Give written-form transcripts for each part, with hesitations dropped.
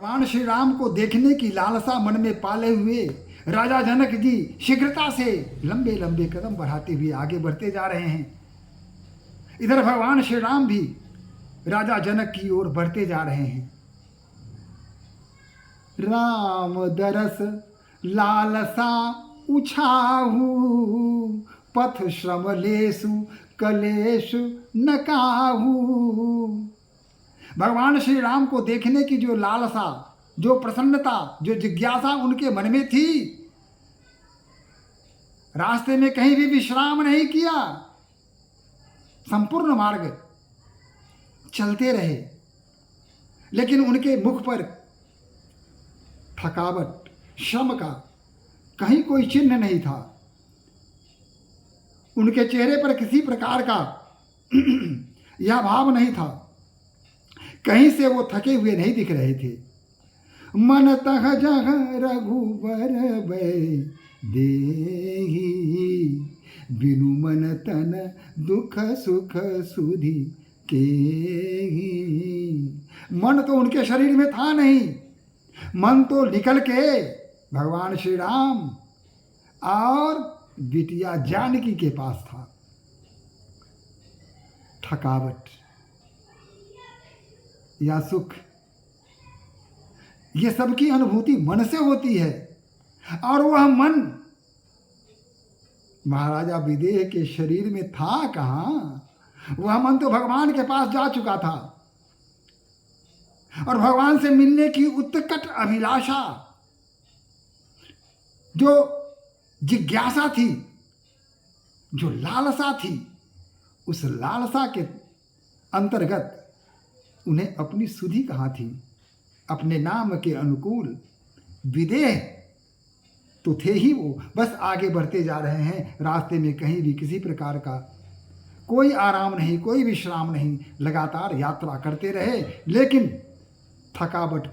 भगवान श्री राम को देखने की लालसा मन में पाले हुए राजा जनक जी शीघ्रता से लंबे लंबे कदम बढ़ाते हुए आगे बढ़ते जा रहे हैं। इधर भगवान श्री राम भी राजा जनक की ओर बढ़ते जा रहे हैं। राम दरस लालसा उछाहू पथ श्रम लेसु कलेशु नकाहू। भगवान श्री राम को देखने की जो लालसा, जो प्रसन्नता, जो जिज्ञासा उनके मन में थी, रास्ते में कहीं भी विश्राम नहीं किया, संपूर्ण मार्ग चलते रहे, लेकिन उनके मुख पर थकावट, श्रम का कहीं कोई चिन्ह नहीं था। उनके चेहरे पर किसी प्रकार का यह भाव नहीं था, कहीं से वो थके हुए नहीं दिख रहे थे। मन तह जह रघुबर भय देहि बिनु मन तन दुख सुख सुधि केहि। मन तो उनके शरीर में था नहीं, मन तो निकल के भगवान श्री राम और बिटिया जानकी के पास था। थकावट या सुख, ये सबकी अनुभूति मन से होती है, और वह मन महाराजा विदेह के शरीर में था कहाँ। वह मन तो भगवान के पास जा चुका था, और भगवान से मिलने की उत्कट अभिलाषा, जो जिज्ञासा थी, जो लालसा थी, उस लालसा के अंतर्गत उन्हें अपनी सुधि कहाँ थी। अपने नाम के अनुकूल विदेह तो थे ही वो, बस आगे बढ़ते जा रहे हैं। रास्ते में कहीं भी किसी प्रकार का कोई आराम नहीं, कोई विश्राम नहीं, लगातार यात्रा करते रहे, लेकिन थकावट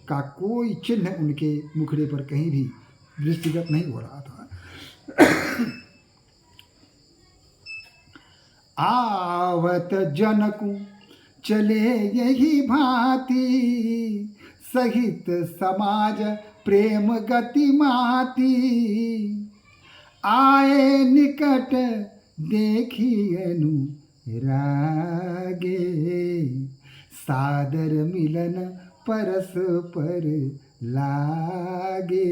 का कोई चिन्ह उनके मुखड़े पर कहीं भी दृष्टिगत नहीं हो रहा था। आवत जनकु चले यही भांति सहित समाज प्रेम गति माती। आए निकट देखी अनुरागे सादर मिलन परस्पर लागे।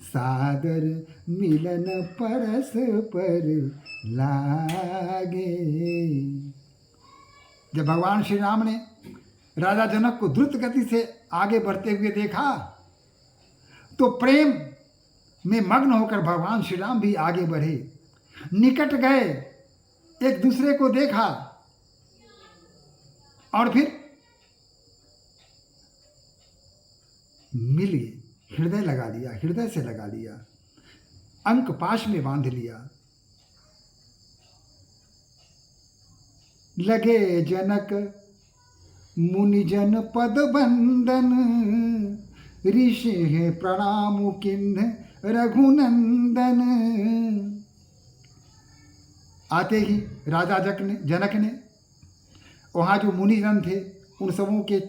सादर मिलन परस्पर लागे। जब भगवान श्री राम ने राजा जनक को द्रुत गति से आगे बढ़ते हुए देखा, तो प्रेम में मग्न होकर भगवान श्री राम भी आगे बढ़े, निकट गए, एक दूसरे को देखा, और फिर मिल गए, हृदय लगा लिया, हृदय से लगा लिया, अंक पाश में बांध लिया। लगे जनक मुनिजन पद बंदन ऋषि है प्रणाम किन्ह रघुनंदन। आते ही राजा जनक ने वहाँ जो मुनिजन थे उन सबों के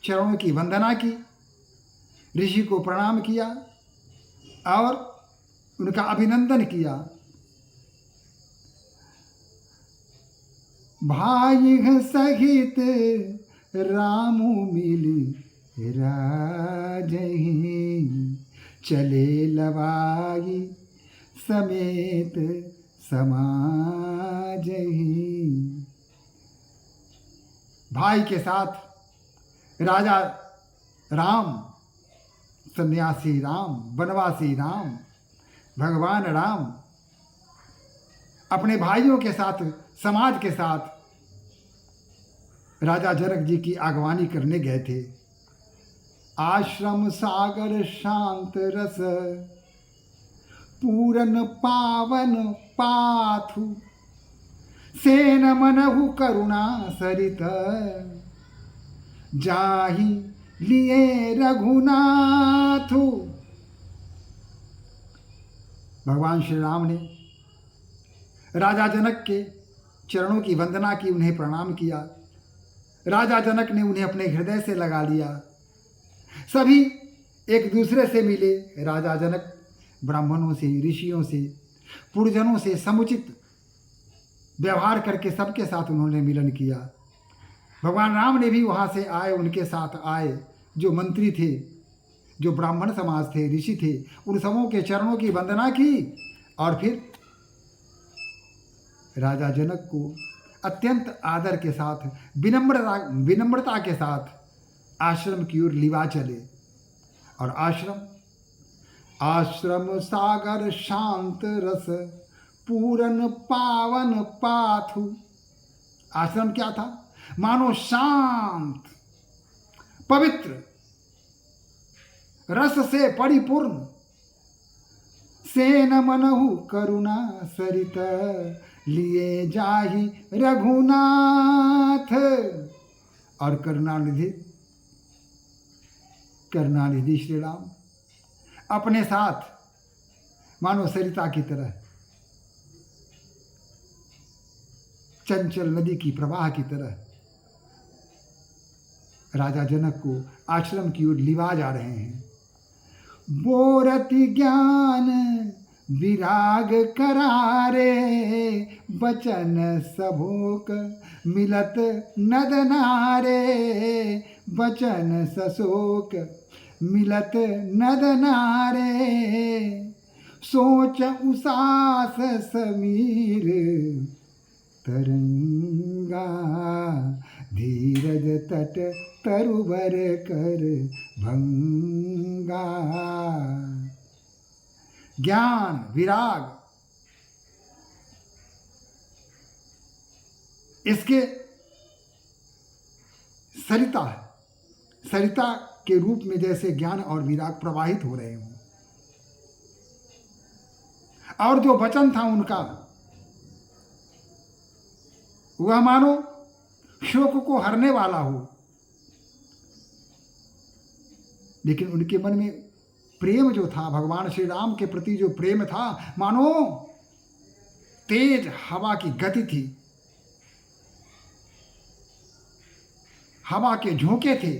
चरणों की वंदना की, ऋषि को प्रणाम किया और उनका अभिनंदन किया। भाई सहित रामु मिल राजहि चले लवाई समेत समाजहि। भाई के साथ राजा राम, सन्यासी राम, वनवासी राम, भगवान राम अपने भाइयों के साथ, समाज के साथ राजा जनक जी की आगवानी करने गए थे। आश्रम सागर शांत रस पूरन पावन पाथु सेन मनहु करुणा सरित जाहि लिए रघुनाथु। भगवान श्री राम ने राजा जनक के चरणों की वंदना की, उन्हें प्रणाम किया। राजा जनक ने उन्हें अपने हृदय से लगा लिया सभी एक दूसरे से मिले। राजा जनक ब्राह्मणों से, ऋषियों से, पुरजनों से समुचित व्यवहार करके सबके साथ उन्होंने मिलन किया। भगवान राम ने भी वहाँ से आए, उनके साथ आए। जो मंत्री थे, जो ब्राह्मण समाज थे, ऋषि थे, उन सबों के चरणों की वंदना की और फिर राजा जनक को अत्यंत आदर के साथ, विनम्रता के साथ आश्रम की ओर लिवा चले। और आश्रम सागर शांत रस पूरन पावन पाथु। आश्रम क्या था? मानो शांत, पवित्र, रस से परिपूर्ण, सेन मनहु करुणा सरित लिए जाहि रघुनाथ। और करुणानिधि श्री राम अपने साथ मानो सरिता की तरह, चंचल नदी की प्रवाह की तरह राजा जनक को आश्रम की ओर लिवा जा रहे हैं। बोरति ज्ञान विराग करारे बचन सबोक मिलत नद नारे। बचन सशोक मिलत नद नारे सोच उसास समीर तरंगा। धीरज तट तरुवर कर भंगा। ज्ञान विराग, इसके सरिता है। सरिता के रूप में जैसे ज्ञान और विराग प्रवाहित हो रहे हों, और जो वचन था उनका वह मानो शोक को हरने वाला हो। लेकिन उनके मन में प्रेम जो था, भगवान श्री राम के प्रति जो प्रेम था, मानो तेज हवा की गति थी, हवा के झोंके थे।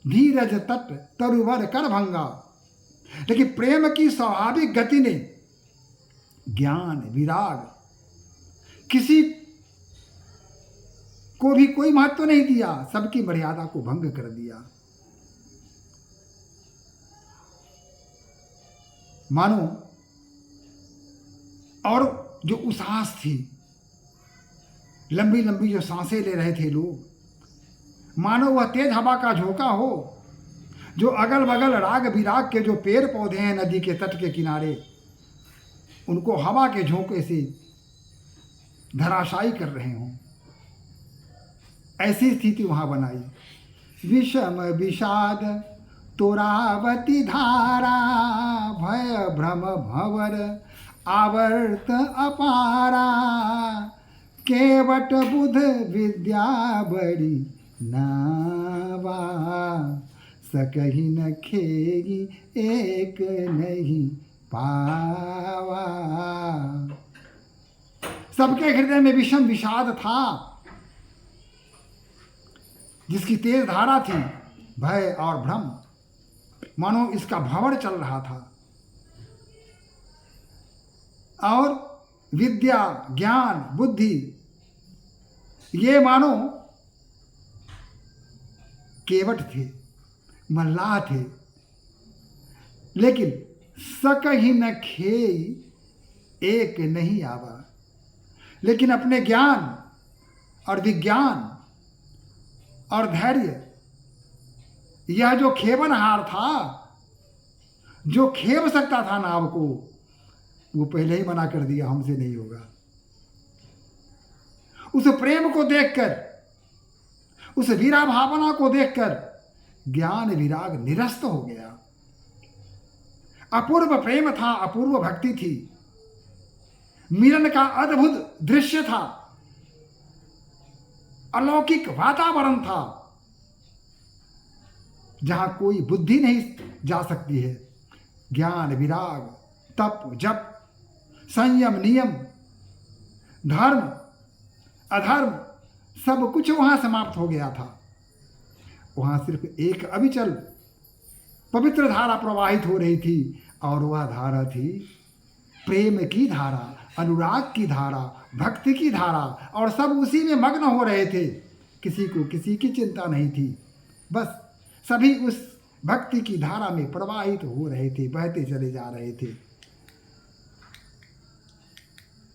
धीरज तट तरुवर कर भंगा। लेकिन प्रेम की स्वाभाविक गति ने ज्ञान विराग, किसी को भी कोई महत्व नहीं दिया, सबकी मर्यादा को भंग कर दिया। मानो और जो उसास थी, लंबी लंबी जो सांसें ले रहे थे लोग, मानो वह तेज हवा का झोंका हो। जो अगल बगल राग विराग के जो पेड़ पौधे हैं नदी के तट के किनारे, उनको हवा के झोंके से धराशायी कर रहे हों, ऐसी स्थिति वहां बनाई। विषम विषाद तोरावती धारा भय भ्रम भंवर आवर्त अपारा। केवट बुध विद्या बड़ी नावा सकही न खेगी एक नहीं पावा। सबके हृदय में विषम विषाद था, जिसकी तेज धारा थी, भय और भ्रम, मानो इसका भंवर चल रहा था। और विद्या, ज्ञान, बुद्धि, ये मानो केवट थे, मल्लाह थे। लेकिन सकही न खेई एक नहीं आवा। लेकिन अपने ज्ञान और विज्ञान और धैर्य, यह जो खेवनहार था, जो खेव सकता था नाव को, वो पहले ही मना कर दिया, हमसे नहीं होगा। उस प्रेम को देखकर, उस वीरा भावना को देखकर ज्ञान विराग निरस्त हो गया। अपूर्व प्रेम था, अपूर्व भक्ति थी, मिलन का अद्भुत दृश्य था, अलौकिक वातावरण था, जहां कोई बुद्धि नहीं जा सकती है। ज्ञान विराग, तप जप, संयम नियम, धर्म अधर्म, सब कुछ वहां समाप्त हो गया था। वहां सिर्फ एक अविचल पवित्र धारा प्रवाहित हो रही थी और वह धारा थी प्रेम की धारा, अनुराग की धारा, भक्ति की धारा, और सब उसी में मग्न हो रहे थे। किसी को किसी की चिंता नहीं थी, बस सभी उस भक्ति की धारा में प्रवाहित हो रहे थे, बहते चले जा रहे थे।